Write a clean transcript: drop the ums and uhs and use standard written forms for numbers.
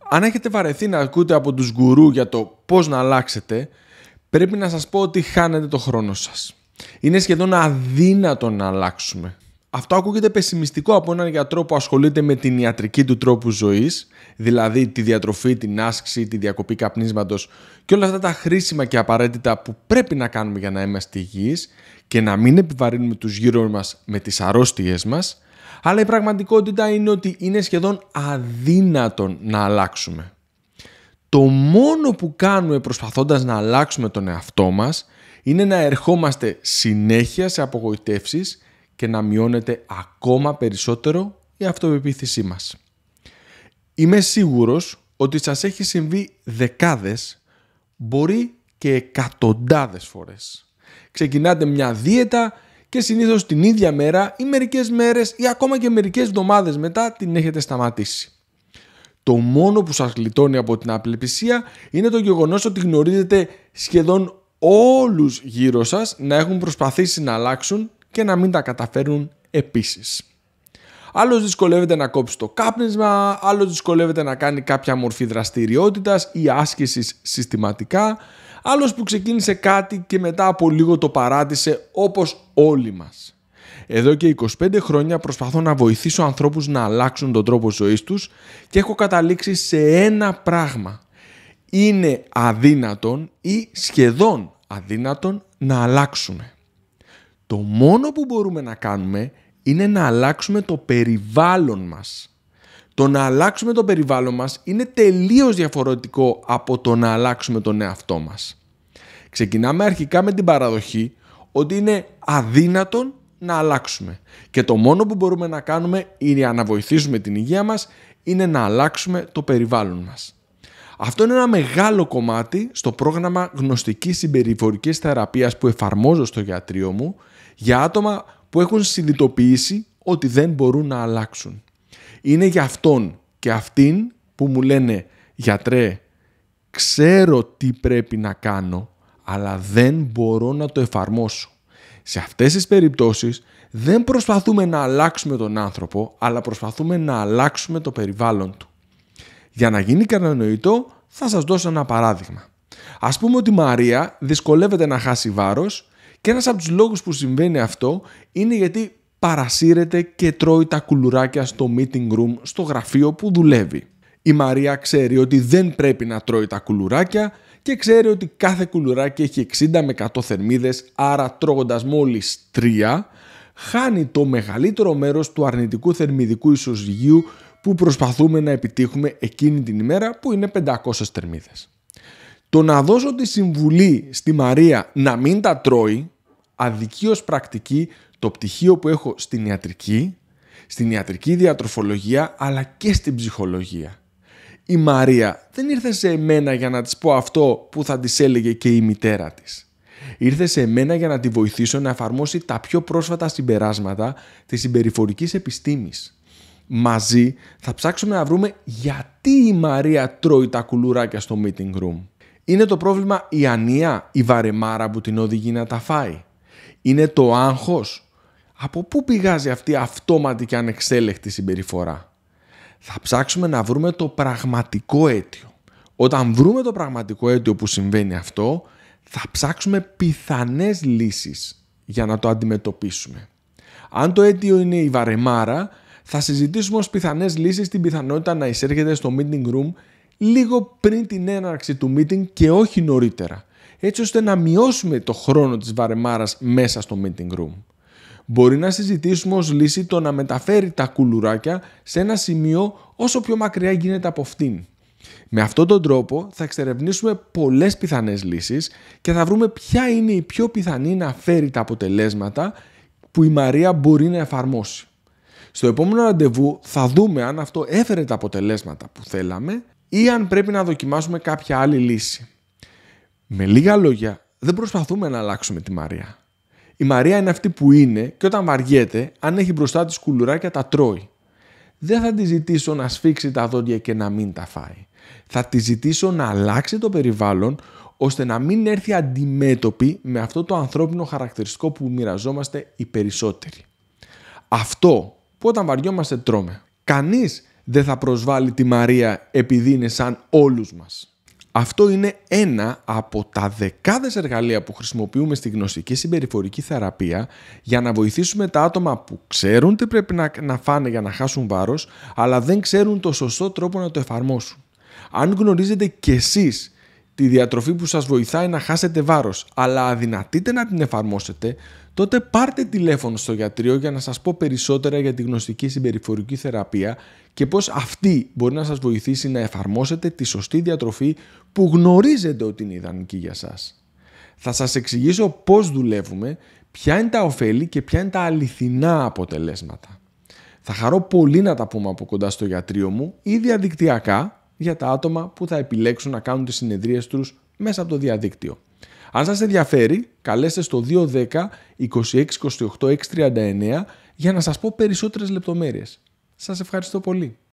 Αν έχετε βαρεθεί να ακούτε από τους γκουρού για το πώς να αλλάξετε, πρέπει να σας πω ότι χάνετε το χρόνο σας. Είναι σχεδόν αδύνατο να αλλάξουμε. Αυτό ακούγεται πεσημιστικό από έναν γιατρό που ασχολείται με την ιατρική του τρόπου ζωής, δηλαδή τη διατροφή, την άσκηση, τη διακοπή καπνίσματος και όλα αυτά τα χρήσιμα και απαραίτητα που πρέπει να κάνουμε για να είμαστε υγιείς και να μην επιβαρύνουμε τους γύρω μας με τις αρρώστιές μας, αλλά η πραγματικότητα είναι ότι είναι σχεδόν αδύνατον να αλλάξουμε. Το μόνο που κάνουμε προσπαθώντας να αλλάξουμε τον εαυτό μας είναι να ερχόμαστε συνέχεια σε απογοητεύσεις και να μειώνεται ακόμα περισσότερο η αυτοπεποίθησή μας. Είμαι σίγουρος ότι σας έχει συμβεί δεκάδες, μπορεί και εκατοντάδες φορές. Ξεκινάτε μια δίαιτα και συνήθως την ίδια μέρα ή μερικές μέρες ή ακόμα και μερικές εβδομάδες μετά την έχετε σταματήσει. Το μόνο που σας γλιτώνει από την απελπισία είναι το γεγονός ότι γνωρίζετε σχεδόν όλους γύρω σας να έχουν προσπαθήσει να αλλάξουν και να μην τα καταφέρουν επίσης. Άλλος δυσκολεύεται να κόψει το κάπνισμα, άλλος δυσκολεύεται να κάνει κάποια μορφή δραστηριότητας ή άσκησης συστηματικά, άλλος που ξεκίνησε κάτι και μετά από λίγο το παράτησε όπως όλοι μας. Εδώ και 25 χρόνια προσπαθώ να βοηθήσω ανθρώπους να αλλάξουν τον τρόπο ζωής τους και έχω καταλήξει σε ένα πράγμα. Είναι αδύνατον ή σχεδόν αδύνατον να αλλάξουμε. Το μόνο που μπορούμε να κάνουμε είναι να αλλάξουμε το περιβάλλον μας. Το να αλλάξουμε το περιβάλλον μας είναι τελείως διαφορετικό από το να αλλάξουμε τον εαυτό μας. Ξεκινάμε αρχικά με την παραδοχή ότι είναι αδύνατον να αλλάξουμε και το μόνο που μπορούμε να κάνουμε είναι να βοηθήσουμε την υγεία μας είναι να αλλάξουμε το περιβάλλον μας. Αυτό είναι ένα μεγάλο κομμάτι στο πρόγραμμα γνωστικής συμπεριφορικής θεραπείας που εφαρμόζω στο ιατρείο μου για άτομα που έχουν συνειδητοποιήσει ότι δεν μπορούν να αλλάξουν. Είναι για αυτόν και αυτήν που μου λένε «Γιατρέ, ξέρω τι πρέπει να κάνω, αλλά δεν μπορώ να το εφαρμόσω». Σε αυτές τις περιπτώσεις δεν προσπαθούμε να αλλάξουμε τον άνθρωπο, αλλά προσπαθούμε να αλλάξουμε το περιβάλλον του. Για να γίνει κατανοητό, θα σας δώσω ένα παράδειγμα. Ας πούμε ότι η Μαρία δυσκολεύεται να χάσει βάρος και ένας από τους λόγους που συμβαίνει αυτό είναι γιατί παρασύρεται και τρώει τα κουλουράκια στο meeting room, στο γραφείο που δουλεύει. Η Μαρία ξέρει ότι δεν πρέπει να τρώει τα κουλουράκια και ξέρει ότι κάθε κουλουράκι έχει 60 με 100 θερμίδες, άρα τρώγοντας μόλις 3, χάνει το μεγαλύτερο μέρος του αρνητικού θερμιδικού ισοζυγίου που προσπαθούμε να επιτύχουμε εκείνη την ημέρα που είναι 500 θερμίδες. Το να δώσω τη συμβουλή στη Μαρία να μην τα τρώει αδικεί ως πρακτική το πτυχίο που έχω στην ιατρική διατροφολογία αλλά και στην ψυχολογία. Η Μαρία δεν ήρθε σε εμένα για να της πω αυτό που θα της έλεγε και η μητέρα της. Ήρθε σε εμένα για να τη βοηθήσω να εφαρμόσει τα πιο πρόσφατα συμπεράσματα της συμπεριφορικής επιστήμης. Μαζί θα ψάξουμε να βρούμε γιατί η Μαρία τρώει τα κουλουράκια στο meeting room. Είναι το πρόβλημα η ανία, η βαρεμάρα που την οδηγεί να τα φάει? Είναι το άγχος? Από πού πηγάζει αυτή η αυτόματη και ανεξέλεκτη συμπεριφορά? Θα ψάξουμε να βρούμε το πραγματικό αίτιο. Όταν βρούμε το πραγματικό αίτιο που συμβαίνει αυτό, θα ψάξουμε πιθανές λύσεις για να το αντιμετωπίσουμε. Αν το αίτιο είναι η βαρεμάρα, θα συζητήσουμε ως πιθανές λύσεις την πιθανότητα να εισέρχεται στο meeting room λίγο πριν την έναρξη του meeting και όχι νωρίτερα, έτσι ώστε να μειώσουμε το χρόνο της βαρεμάρας μέσα στο meeting room. Μπορεί να συζητήσουμε ως λύση το να μεταφέρει τα κουλουράκια σε ένα σημείο όσο πιο μακριά γίνεται από αυτήν. Με αυτόν τον τρόπο θα εξερευνήσουμε πολλές πιθανές λύσεις και θα βρούμε ποια είναι η πιο πιθανή να φέρει τα αποτελέσματα που η Μαρία μπορεί να εφαρμόσει. Στο επόμενο ραντεβού θα δούμε αν αυτό έφερε τα αποτελέσματα που θέλαμε ή αν πρέπει να δοκιμάσουμε κάποια άλλη λύση. Με λίγα λόγια, δεν προσπαθούμε να αλλάξουμε τη Μαρία. Η Μαρία είναι αυτή που είναι και όταν βαριέται, αν έχει μπροστά της κουλουράκια τα τρώει. Δεν θα τη ζητήσω να σφίξει τα δόντια και να μην τα φάει. Θα τη ζητήσω να αλλάξει το περιβάλλον ώστε να μην έρθει αντιμέτωπη με αυτό το ανθρώπινο χαρακτηριστικό που μοιραζόμαστε οι περισσότεροι. Αυτό που όταν βαριόμαστε τρώμε. Κανείς δεν θα προσβάλλει τη Μαρία επειδή είναι σαν όλους μας. Αυτό είναι ένα από τα δεκάδες εργαλεία που χρησιμοποιούμε στη γνωστική συμπεριφορική θεραπεία για να βοηθήσουμε τα άτομα που ξέρουν τι πρέπει να φάνε για να χάσουν βάρος, αλλά δεν ξέρουν το σωστό τρόπο να το εφαρμόσουν. Αν γνωρίζετε κι εσείς τη διατροφή που σας βοηθάει να χάσετε βάρος, αλλά αδυνατείτε να την εφαρμόσετε, τότε πάρτε τηλέφωνο στο γιατρό για να σας πω περισσότερα για τη γνωστική συμπεριφορική θεραπεία και πώς αυτή μπορεί να σας βοηθήσει να εφαρμόσετε τη σωστή διατροφή που γνωρίζετε ότι είναι ιδανική για σας. Θα σας εξηγήσω πώς δουλεύουμε, ποια είναι τα ωφέλη και ποια είναι τα αληθινά αποτελέσματα. Θα χαρώ πολύ να τα πούμε από κοντά στο γιατρείο μου ή διαδικτυακά για τα άτομα που θα επιλέξουν να κάνουν τις συνεδρίες τους μέσα από το διαδίκτυο. Αν σας ενδιαφέρει, καλέστε στο 210 26 28 639 για να σας πω περισσότερες λεπτομέρειες. Σας ευχαριστώ πολύ.